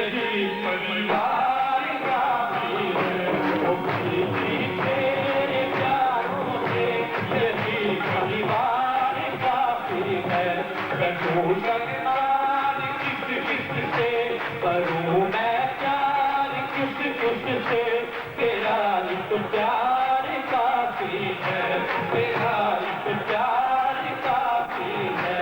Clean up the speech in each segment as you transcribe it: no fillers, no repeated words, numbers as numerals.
यही परिवार काफी है, ओ तेरे प्यारों से यही परिवार काफी है। करूँ संसार किस किस से, करूँ मैं प्यार किस किस से, तेरा एक प्यार काफी है, तेरा एक प्यार काफी है।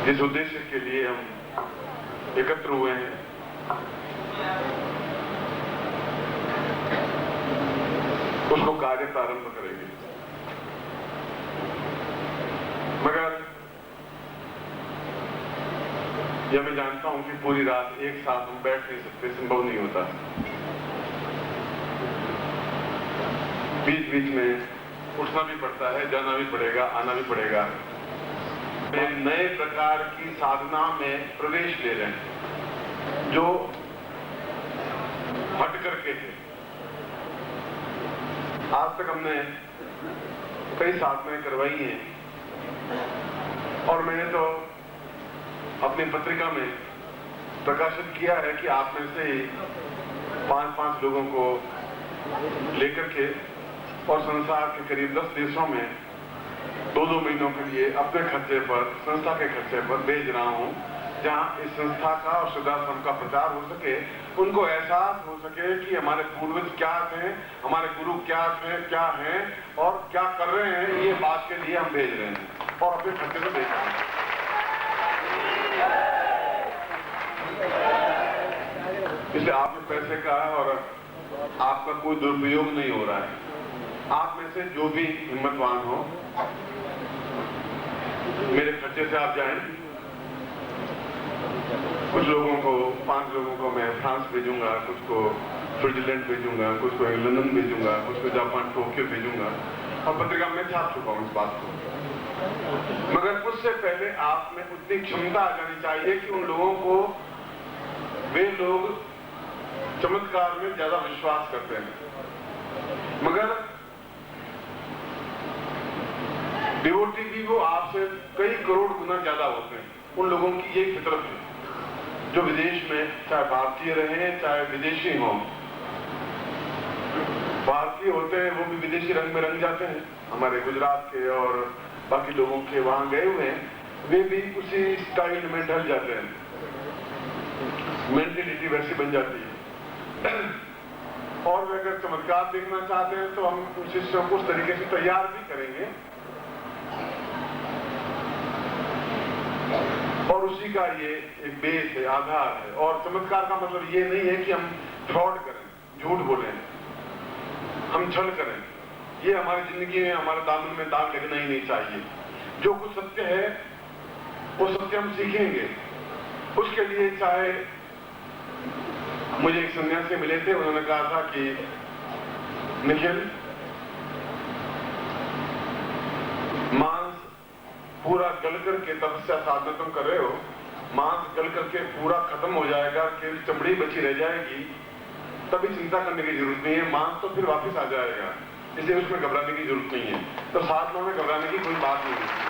जिस उद्देश्य के लिए हम एकत्र हुए हैं, उसको कार्य प्रारंभ करेंगे। मगर यह मैं जानता हूं कि पूरी रात एक साथ हम बैठ नहीं सकते, संभव नहीं होता। बीच बीच में उठना भी पड़ता है, जाना भी पड़ेगा, आना भी पड़ेगा। नए प्रकार की साधना में प्रवेश ले रहे हैं जो हट करके थे। आज तक हमने कई साधनाएं करवाई हैं और मैंने तो अपनी पत्रिका में प्रकाशित किया है कि आप में से 5-5 लोगों को लेकर के और संसार के करीब 10 देशों में 2-2 महीनों के लिए अपने खर्चे पर, संस्था के खर्चे पर भेज रहा हूं, जहां इस संस्था का और सिद्धाश्रम का प्रचार हो सके, उनको एहसास हो सके कि हमारे पूर्वज क्या थे, हमारे गुरु क्या थे, क्या हैं और क्या कर रहे हैं। ये बात के लिए हम भेज रहे हैं और अपने खर्चे से भेज रहे हैं। इसलिए आपने पैसे का और आपका कोई दुरुपयोग नहीं हो रहा है। आप में से जो भी हिम्मतवान हो, मेरे खर्चे से आप जाएं। कुछ लोगों को, 5 लोगों को मैं फ्रांस भेजूंगा, कुछ को स्विट्जरलैंड भेजूंगा, कुछ को लंदन भेजूंगा, कुछ को जापान, टोक्यो भेजूंगा और पत्रिका में छाप चुका हूं इस बात को। मगर उससे पहले आप में उतनी क्षमता आ जानी चाहिए कि उन लोगों को, वे लोग चमत्कार में ज्यादा विश्वास करते हैं, मगर डिवोटी भी वो आपसे कई करोड़ गुना ज्यादा होते हैं। उन लोगों की ये फितरत है जो विदेश में, चाहे भारतीय रहे चाहे विदेशी हों। भारतीय होते हैं वो भी विदेशी रंग में रंग जाते हैं। हमारे गुजरात के और बाकी लोगों के वहां गए हुए हैं, वे भी उसी स्टाइल में ढल जाते हैं, मेंटेलिटी वैसी बन जाती है। और वे अगर चमत्कार देखना चाहते हैं तो हम उन शिष्यों को उस तरीके से तैयार भी करेंगे और उसी का ये एक बेस है, आधार है। और चमत्कार का मतलब ये नहीं है कि हम फ्रॉड करें, झूठ बोलें, हम छल करें। ये हमारी जिंदगी में, हमारे दामन में दाग लगना ही नहीं चाहिए। जो कुछ सत्य है वो सत्य हम सीखेंगे। उसके लिए चाहे, मुझे एक सन्यासी मिले थे, उन्होंने कहा था कि निखिल, मांस पूरा गल करके तपस्या साधना तुम कर रहे हो, मांस गल करके पूरा खत्म हो जाएगा, केवल चमड़ी बची रह जाएगी, तभी चिंता करने की जरूरत नहीं है। मांस तो फिर वापस आ जाएगा, इसलिए उसमें घबराने की जरूरत नहीं है। तो साधना में घबराने की कोई बात नहीं है।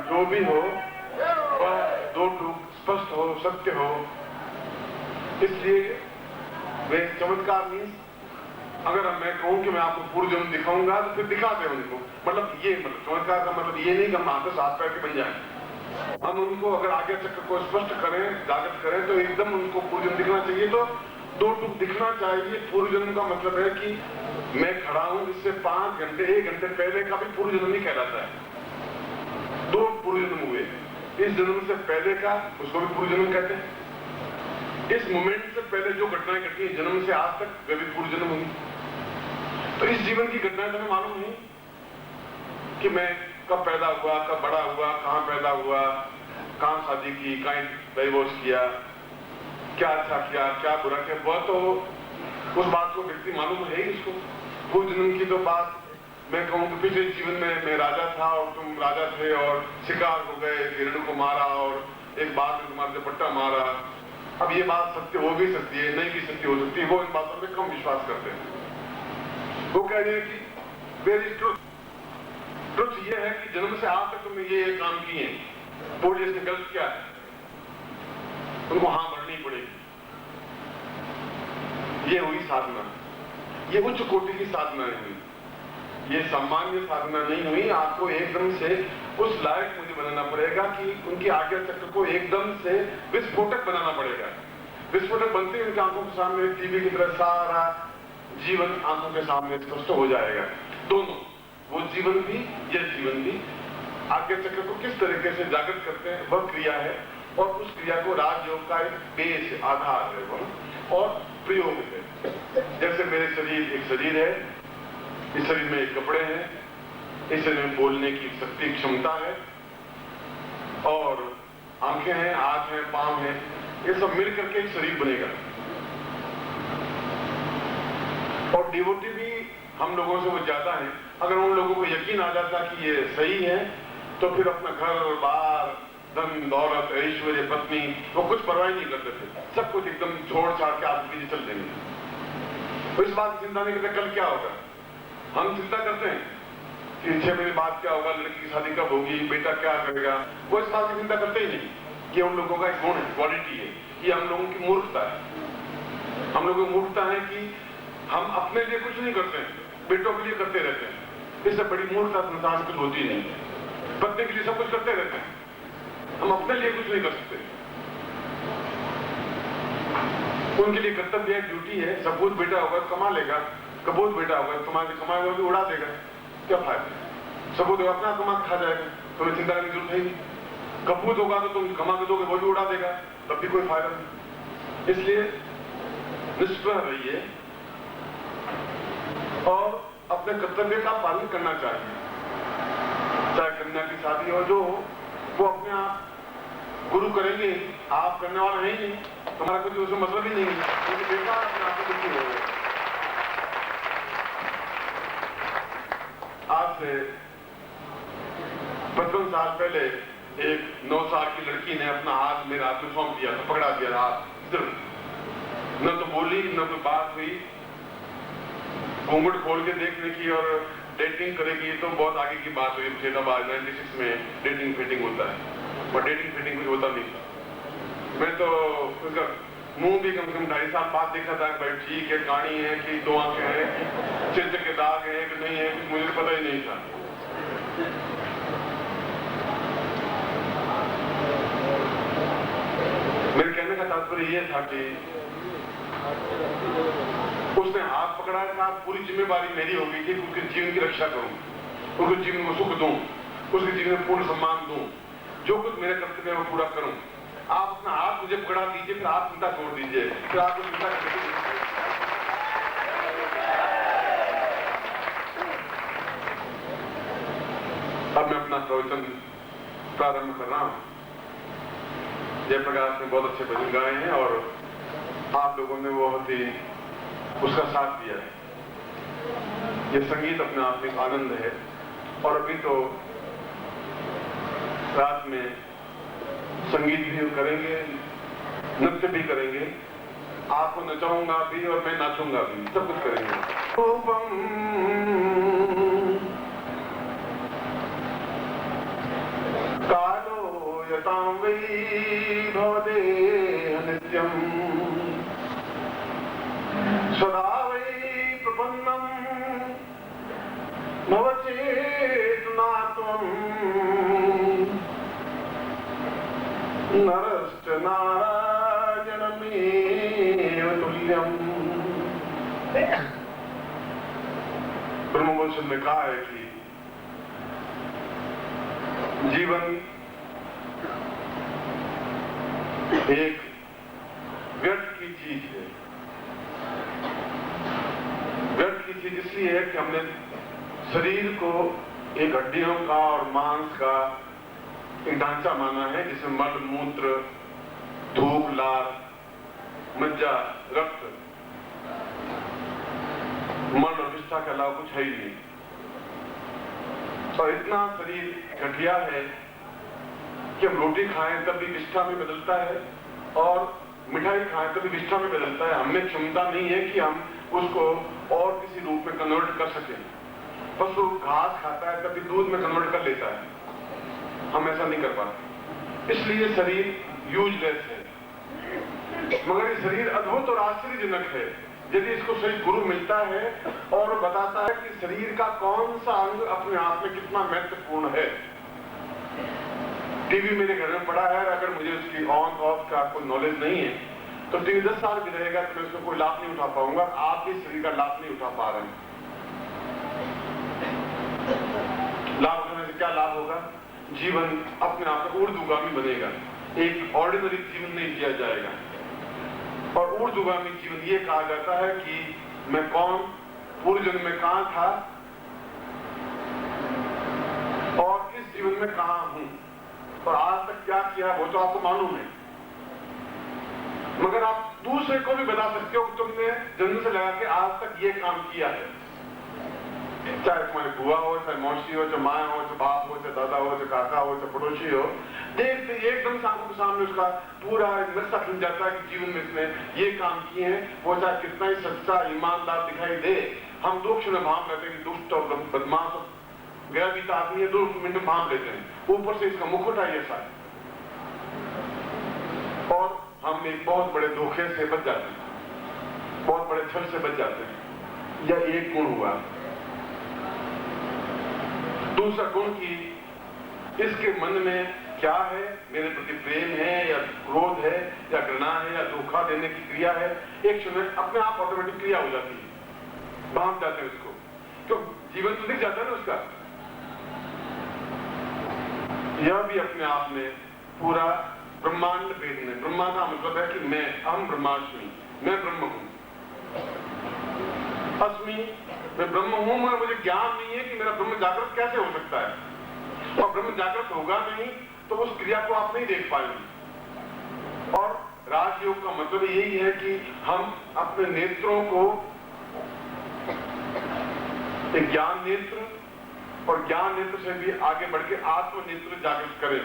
जो भी हो वह दो टूक स्पष्ट हो, सत्य हो। इसलिए वे चमत्कार नहीं, अगर मैं कहूं कि मैं आपको पूर्व जन्म दिखाऊंगा तो फिर दिखा दे उनको। मतलब चमत्कार का मतलब ये नहीं कि हम हाथ से साफ करके बन जाए। हम उनको अगर आगे चक्र को स्पष्ट करें, जागृत करें, तो एकदम उनको पूर्व जन्म दिखना चाहिए। तो दो टूक दिखना चाहिए। पूर्व जन्म का मतलब है कि मैं खड़ा हूं, इससे 5 घंटे 1 घंटे पहले का भी पूर्व जन्म ही कहलाता है। 2 पूर्व जन्म हुए। इस जन्म से पहले का, उसको भी पूर्व जन्म कहते हैं। इस मोमेंट से पहले जो घटनाएं घटी हैं जन्म से आज तक, वे भी पूर्व जन्म हुई। तो इस जीवन की घटनाएं तुम्हें मालूम नहीं कि मैं कब पैदा हुआ, कब बड़ा हुआ, कहां पैदा हुआ, कहां शादी की, कहां डाइवोर्स किया, क्या अच्छा किया, क्या बुरा किया, वह तो उस बात को व्यक्ति मालूम है ही उसको। पूर्व जन्म की तो बात मैं कहूं कि पिछले जीवन में मैं राजा था और तुम राजा थे और शिकार हो गए, हिरण को मारा और एक बात में तुम्हारे दुपट्टा मारा। अब ये बात सत्य हो भी सकती है, नहीं भी सत्य हो सकती है, वो इन बातों में कम विश्वास करते हैं। वो कह रहे हैं कि वेरी ट्रुथ, ट्रुथ ये है कि जन्म से आज तक तुमने ये काम किए, पूर्व जन्म गलत क्या है, उनको हां भरनी पड़ेगी। ये हुई साधना, ये उच्च कोटि की साधना हुई, ये सामान्य साधना नहीं हुई। आपको एकदम से उस लायक मुझे बनाना पड़ेगा कि उनकी आज्ञा चक्र को एकदम से विस्फोटक बनाना पड़ेगा। विस्फोटक बनते ही उनकी आंखों के सामने टीवी की तरह सारा जीवन आंखों के सामने स्पष्ट हो जाएगा। दोनों, वो जीवन भी, यह जीवन भी, आज्ञा चक्र को किस तरीके से जागृत करते हैं वह क्रिया है, और उस क्रिया को राजयोग का एक बेस, आधार है वह, और प्रयोग है। जैसे मेरे शरीर एक शरीर है, इस शरीर में एक कपड़े हैं, इस शरीर में बोलने की शक्ति, क्षमता है, और आंखें हैं, हाथ हैं, पांव हैं, ये सब मिल करके एक शरीर बनेगा। और डिवोटी भी हम लोगों से वो ज्यादा है। अगर उन लोगों को यकीन आ जाता कि ये सही है, तो फिर अपना घर बार, धन दौलत, ऐश्वर्य, पत्नी, वो कुछ परवाह नहीं करते थे। सब कुछ एकदम छोड़ छाड़ के आप पीछे चल देंगे। तो इस बात की चिंता नहीं करते कल क्या होगा। हम चिंता करते हैं कि 6 महीने बाद क्या होगा, लड़की की शादी कब होगी, बेटा क्या करेगा। वो इस बात की चिंता करते ही नहीं। ये उन लोगों का एक गुण है, क्वालिटी है। ये हम लोगों की मूर्खता है। हम लोगों की मूर्खता है कि हम अपने लिए कुछ नहीं करते हैं, बेटों के लिए करते रहते हैं। इससे बड़ी मूर्खता संसार में कुछ होती नहीं है। पत्नी के लिए सब कुछ करते रहते हैं, हम अपने लिए कुछ नहीं कर सकते। उनके लिए कर्तव्य है, ड्यूटी है। सपूत बेटा होगा तो कमा लेगा, कपूत बेटा होगा तो कमाएगा भी उड़ा देगा, क्या फायदा। सपूत होगा अपना कमा खा जाएगा, तुम्हें चिंता करने की जरूरत है ही नहीं। कपूत होगा तो तुम कमा के दोगे, वो भी उड़ा देगा, तब भी कोई फायदा नहीं। इसलिए निष्प्रह रहिए और अपने कर्तव्य का पालन करना चाहिए। चाहे कन्या की शादी हो, जो हो, वो अपने आप गुरु करेंगे, आप करने वाला है ही नहीं, तुम्हारा कुछ उसमें मतलब ही नहीं है, क्योंकि बेटा अपने आप को दुखी हो। आज से 55 साल पहले एक 9 साल की लड़की ने अपना हाथ मेरे हाथ में सौंप दिया, तो पकड़ा दिया हाथ सिर्फ। न तो बोली, न कोई बात हुई। घूंघट खोल के देखने की और डेटिंग करेगी तो बहुत आगे की बात हुई। फैजाबाद 96 में डेटिंग फेटिंग होता है, और डेटिंग फेटिंग कुछ होता नहीं। मैं तो उसका मुंह भी कम से कम 2.5 साल बाद देखा था, भाई ठीक है, कानी है कि 2 आंखें हैं कि चिर के दाग है कि नहीं है, कि मुझे पता ही नहीं था। मेरे कहने का तात्पर्य यह था कि उसने हाथ पकड़ा था, पूरी जिम्मेवारी मेरी हो गई थी कि उसके जीवन की रक्षा करूं, उसके जीवन को सुख दूं, उसके जीवन में पूर्ण सम्मान दूं, जो कुछ मेरे कर्तव्य है वो पूरा करूं। आप अपना हाथ मुझे पकड़ा दीजिए, फिर आप चिंता छोड़ दीजिए, फिर आपको चिंता करने। अब मैं अपना प्रवचन प्रारंभ कर रहा हूं। जयप्रकाश ने बहुत अच्छे भजन गाए हैं और आप लोगों ने बहुत ही उसका साथ दिया है। ये संगीत अपने आप में आनंद है। और अभी तो रात में संगीत भी करेंगे, नृत्य भी करेंगे, आपको नचाऊंगा भी और मैं नाचूंगा भी, सब कुछ करेंगे। कालो यतां वै भवदेह नित्यम् सदा वै प्रपन्नम् भवचेतना त्वम् नरश्च नारायणमेव तुल्यम्। ब्रह्मवंशम ने कहा है कि जीवन एक व्यर्थ की चीज है। व्यर्थ की चीज इसलिए है कि हमने शरीर को एक हड्डियों का और मांस का एक ढांचा माना है जिसमें मल, मूत्र, धूप, लार, मज्जा, रक्त, मल और विष्ठा के अलावा कुछ है ही नहीं। और इतना शरीर घटिया है कि हम रोटी खाएं तब भी विष्ठा में बदलता है और मिठाई खाएं तब भी विष्ठा में बदलता है। हमें क्षमता नहीं है कि हम उसको और किसी रूप में कन्वर्ट कर सकें। पशु घास खाता है तब भी दूध में कन्वर्ट कर लेता है, हम ऐसा नहीं कर पाते। इसलिए शरीर यूजलेस है। मगर ये शरीर अद्भुत और आश्चर्यजनक है यदि इसको सही गुरु मिलता है और बताता है कि शरीर का कौन सा अंग अपने आप में कितना महत्वपूर्ण है। टीवी मेरे घर में पड़ा है, अगर मुझे उसकी ऑन ऑफ का कोई नॉलेज नहीं है तो टीवी 10 साल भी रहेगा तो मैं उसको कोई लाभ नहीं उठा पाऊंगा। आप इस शरीर का लाभ नहीं उठा पा रहे हैं। लाभ उठाने से क्या लाभ होगा? जीवन अपने आप में ऊर्ध्वगामी बनेगा। एक ऑर्डिनरी जीवन नहीं जिया जाएगा। और ऊर्ध्वगामी जीवन ये कहा जाता है कि मैं कौन, पूर्व जन्म में कहां था और इस जीवन में कहां हूं और आज तक क्या किया वो तो आपको मालूम है। मगर आप दूसरे को भी बता सकते हो कि तुमने जन्म से लगा के आज तक ये काम किया है। चाहे तुम्हारी बुआ हो, चाहे मौसी हो, चाहे माँ हो, चाहे बाप हो, चाहे दादा हो, चाहे काका हो, चाहे पड़ोसी हो, देखते एकदम से आंखों के सामने उसका पूरा नक्शा खिंच जाता है कि जीवन में इसने ये काम किए हैं। वो चाहे कितना ही सच्चा ईमानदार दिखाई दे, हम 2 क्षण में भांप लेते हैं कि दुष्ट और बदमाश गया भी आदमी है, 2 मिनट में भांप लेते हैं। ऊपर से इसका मुखौटा ही ऐसा है और हम एक बहुत बड़े धोखे से बच जाते हैं, बहुत बड़े छल से बच जाते हैं। यह एक गुण हुआ। दूसरा गुण कि इसके मन में क्या है, मेरे प्रति प्रेम है या क्रोध है या घृणा है या धोखा देने की क्रिया है, एक क्षण में अपने आप ऑटोमेटिक क्रिया हो जाती है। भांप जाते हैं उसको, क्यों? जीवन तो दिख जाता है ना उसका। यह भी अपने आप में पूरा ब्रह्मांड भेद में, ब्रह्मा का मतलब है कि मैं, अहम ब्रह्मास्मि, मैं ब्रह्म हूं। अस्मि, मैं ब्रह्म हूं मगर मुझे ज्ञान नहीं है कि मेरा ब्रह्म जागृत कैसे हो सकता है। और ब्रह्म जागृत होगा नहीं तो उस क्रिया को आप नहीं देख पाएंगे। और राजयोग का मतलब यही है कि हम अपने नेत्रों को एक ज्ञान नेत्र और ज्ञान नेत्र से भी आगे बढ़ के आत्म नेत्र जागृत करें।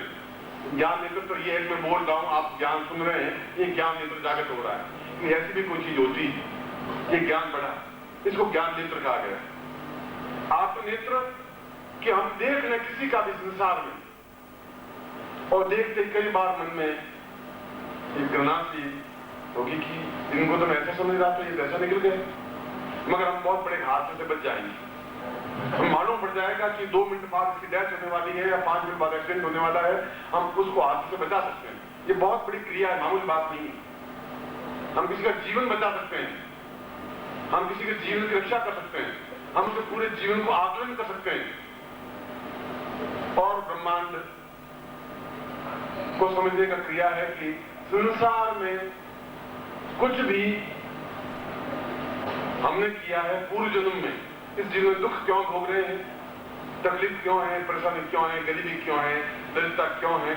ज्ञान नेत्र तो ये है कि मैं बोल रहा हूं, आप ज्ञान सुन रहे हैं, ये ज्ञान नेत्र जागृत हो रहा है। ऐसी भी कोई चीज होती है, ये ज्ञान बढ़ा, इसको ज्ञान नेत्र कहा गया। आत्म नेत्र कि हम देख रहे किसी का भी संसार में और देखते कई बार मन में एक घृणा सी होगी कि इनको तो मैं ऐसा समझ रहा था, ये ऐसा निकल गए। मगर हम बहुत बड़े हादसे से बच जाएंगे। मालूम पड़ जाएगा कि 2 मिनट बाद इसकी डेथ होने वाली है या 5 मिनट बाद एक्सीडेंट होने वाला है, हम उसको हादसे से बचा सकते हैं। ये बहुत बड़ी क्रिया है, मामूली बात नहीं है। हम किसी का जीवन बचा सकते हैं, हम किसी के जीवन की रक्षा कर सकते हैं, हम उसके पूरे जीवन को आकलन कर सकते हैं। और ब्रह्मांड को समझने का क्रिया है कि संसार में कुछ भी हमने किया है पूर्व जन्म में, इस जीवन में दुख क्यों भोग रहे हैं, तकलीफ क्यों है, परेशानी क्यों है, गरीबी क्यों है, दरिद्रता क्यों है,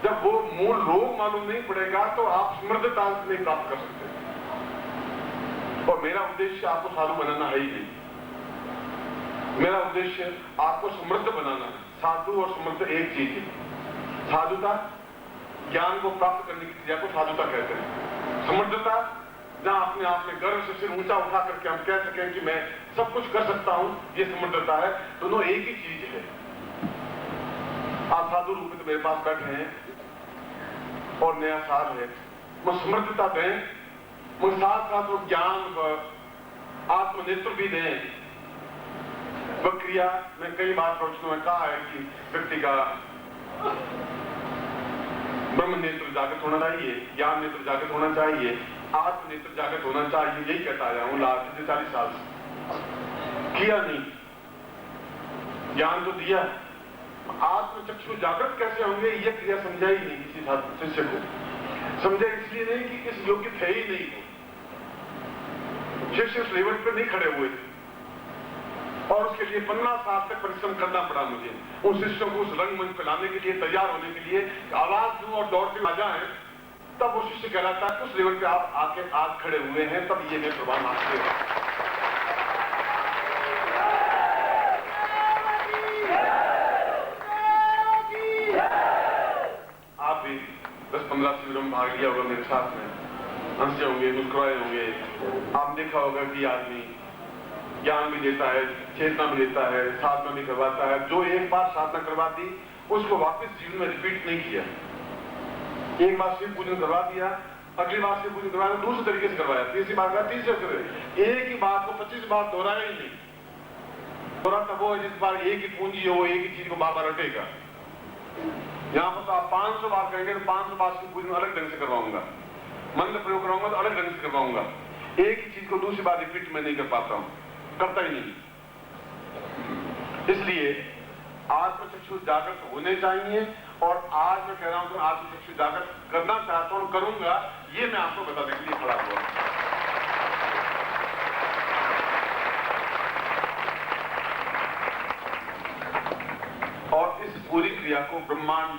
जब वो मूल रोग मालूम नहीं पड़ेगा तो आप समृद्धता नहीं प्राप्त कर सकते। और मेरा उद्देश्य आपको साधु बनाना है ही नहीं, मेरा उद्देश्य आपको समृद्ध बनाना है। साधु और समृद्ध एक चीज है। साधुता ज्ञान को प्राप्त करने की क्रिया को साधुता कहते हैं। समृद्धता जहां अपने आप में गर्व से सिर ऊंचा उठा करके हम कह सकें कि मैं सब कुछ कर सकता हूं, ये समृद्धता है। दोनों एक ही चीज है। आप साधु रूप में तो मेरे पास बैठे हैं और नया साल है, वो समृद्धता दें, मुझे साथ साथ वो ज्ञान व आत्मनेत्र भी दें। वह क्रिया मैं कई बार प्रवचनों में कहा है कि व्यक्ति का ब्रह्म नेत्र जागृत होना चाहिए, ज्ञान नेत्र जागृत होना चाहिए, आत्म नेत्र जागृत होना चाहिए, यही कहता आया हूं लास्ट 40 साल से। किया नहीं, ज्ञान तो दिया, आत्म चक्षु जागृत कैसे होंगे ये क्रिया समझाई नहीं किसी शिष्य को। समझा इसलिए नहीं कि इस योग्य थे ही नहीं वो, शिष्य उस लेवल पर नहीं खड़े हुए थे, और उसके लिए 15 साल तक परिश्रम करना पड़ा मुझे उन शिष्यों को उस रंगमंच पे लाने के लिए, तैयार होने के लिए, आवाज दूं और दौड़ के आ जाए। तब वो शिष्य कह रहा था उस लेवल पे आप आके आज खड़े हुए हैं, तब ये मैं प्रभाव मानते हैं। आप भी 10-15 शिविरों में भाग लिया होगा मेरे साथ में, हंसे होंगे, मुस्कुराए होंगे। आप देखा होगा कि आदमी ज्ञान भी देता है, चेतना भी देता है, साधना भी करवाता है। जो एक बार साधना करवा दी उसको वापस जीवन में रिपीट नहीं किया। एक बार शिव पूजन करवा दिया, अगली बार शिव पूजन करवाया, दूसरे तरीके से करवाया, तीसरी बार करवाया, तीसरे से। एक ही बात को 25 बार दोहराया ही नहीं। दोहराता वो है जिस बार एक ही पूंजी है, वो एक ही चीज को बार बार रटेगा। यहाँ पर तो आप 500 बार करेंगे तो 500 बार शिव पूजन अलग ढंग से करवाऊंगा, मंत्र प्रयोग कराऊंगा तो अलग ढंग से करवाऊंगा। एक ही चीज को दूसरी बार रिपीट मैं नहीं कर पाता हूं, करता ही नहीं। इसलिए आत्मचक्षु जागृत होने चाहिए, और आज मैं कह रहा हूं कि आत्मचक्षु जागृत करना चाहता हूं, करूंगा, ये मैं आपको बताने के लिए खड़ा हुआ। और इस पूरी क्रिया को ब्रह्मांड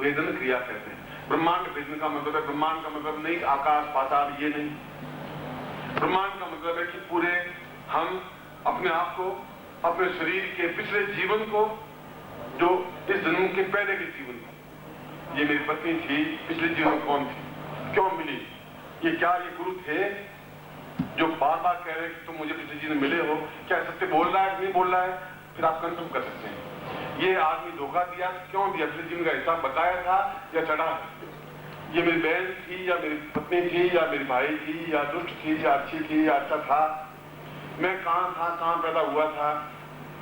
वेदन क्रिया कहते हैं। ब्रह्मांड वेदन का मतलब है, ब्रह्मांड का मतलब नहीं आकाश पाताल, ये नहीं। ब्रह्मांड का मतलब है कि पूरे हम अपने आप को, अपने शरीर के पिछले जीवन को, जो इस जन्म के पहले के जीवन को, ये मेरी पत्नी थी, पिछले जीवन कौन थी, क्यों मिली, ये क्या ये गुरु थे जो बार बार कह रहे कि तुम मुझे पिछले जीवन मिले हो, क्या सत्य बोल रहा है नहीं बोल रहा है, फिर आप कंफर्म कर सकते हैं। ये आदमी धोखा दिया, क्यों दिया, पिछले जीवन का हिसाब बताया था या चढ़ा है, ये मेरी बहन थी या मेरी पत्नी थी या मेरी भाई थी या दुष्ट थी या अच्छी थी या अच्छा था, मैं कहां था, कहां पैदा हुआ था,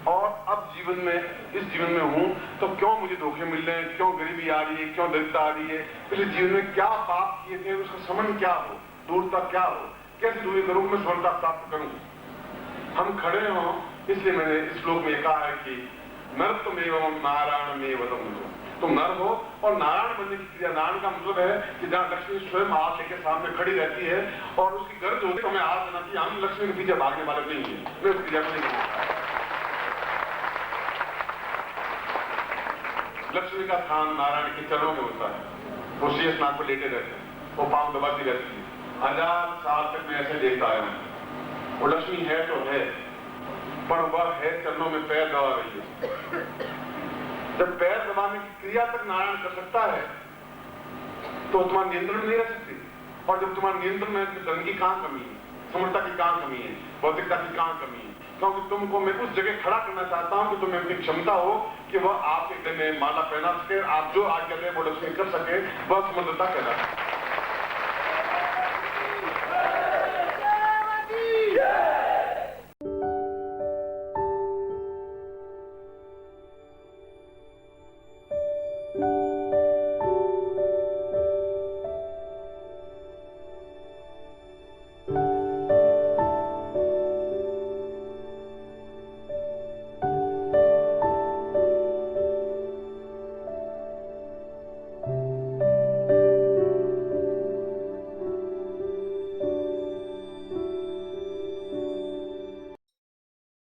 और अब जीवन में, इस जीवन में हूं तो क्यों मुझे धोखे मिल रहे हैं, क्यों गरीबी आ रही है, क्यों दरिद्रता आ रही है, पिछले जीवन में क्या पाप किए थे, उसका समन क्या हो, दूरता क्या हो, कैसे दूरी करूं, मैं स्वर्णता प्राप्त करूं। हम खड़े हों, इसलिए मैंने इस श्लोक में कहा है कि नरत्वमेवं नारायणमेवतम, तुम नर हो और नारायण बनने की क्रिया। नारायण का मतलब है कि जहां लक्ष्मी स्वयं हाथ लेके सामने खड़ी रहती है और उसकी गर्ज होती है तो हमें हाथ देना चाहिए। हम लक्ष्मी के पीछे भागने वाले नहीं है, मैं उस क्रिया को नहीं करता। लक्ष्मी का स्थान नारायण के चरणों में होता है, वो शेष नाग पर लेटे रहते हैं, वो पांव दबाती रहती है। 1000 साल तक मैं ऐसे देखता आया हूं। वो लक्ष्मी है तो है, पर वह है चरणों में पैर दबा रही है। जब पैर दबाने की क्रिया तक नारायण कर सकता है तो तुम्हारा नियंत्रण में नहीं रह सकती, और जब तुम्हारा नियंत्रण में तो धन की कहां कमी है, समर्था की कहां कमी है, भौतिकता की कहां कमी है, क्योंकि तुमको मैं उस जगह खड़ा करना चाहता हूं कि तुम्हें अपनी क्षमता हो कि वह आपके गले में माला पहना सके, आप जो आज्ञा दे वो लक्ष्मी कर सके, वह समर्थता कहलाती है।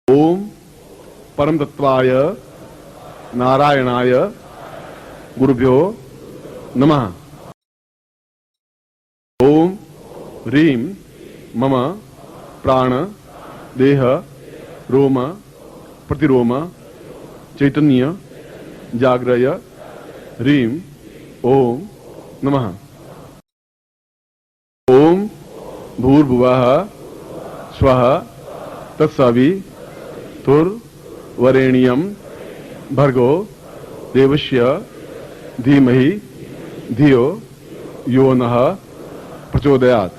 ओम परम तत्वाय नारायणाय गुरुभ्यो नमः। ओम ह्रीं मम प्राण देह रोम प्रतिरोम चैतन्य जाग्रय ह्रीं ओम नमः। ओम भूर्भुवः स्वः तत्सवितुर्वरेण्यं भर्गो देवस्य धीमहि धियो यो नः प्रचोदयात्।